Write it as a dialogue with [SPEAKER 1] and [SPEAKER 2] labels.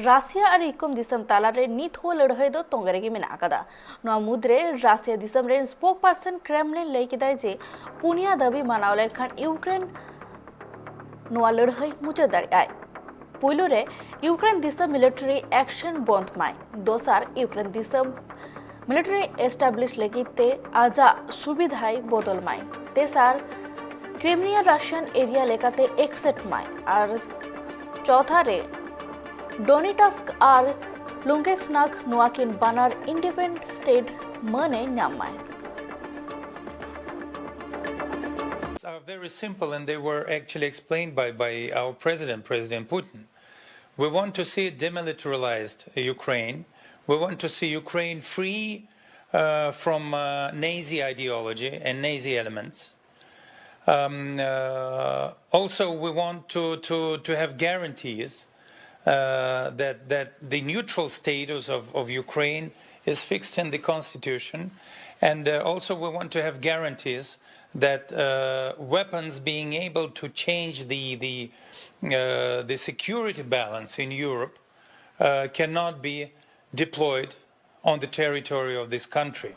[SPEAKER 1] Russia ar ikum disam talare nit ho ladhai do tongare gi mena akada no mudre Russia disam ren spokesperson Kremlin lei kidai je punia dabi manawlen khan Ukraine no ladhai mucha dari ai Puilo re Ukraine disam military action bond mai dosar Ukraine disam military establish legite aja subidhai bodol mai tesar Crimea Russian area lekate exit mai ar चौथा रे Donetsk আর লুঙ্গেসনাক নোয়াকিন বানার independent state মানে নামায়
[SPEAKER 2] Are very simple, and they were actually explained by our President Putin. We want to see demilitarized Ukraine. We want to see Ukraine free from Nazi ideology and Nazi elements. Also, we want to have guarantees that the neutral status of Ukraine is fixed in the constitution, and also we want to have guarantees that weapons being able to change the security balance in Europe cannot be deployed on the territory of this country.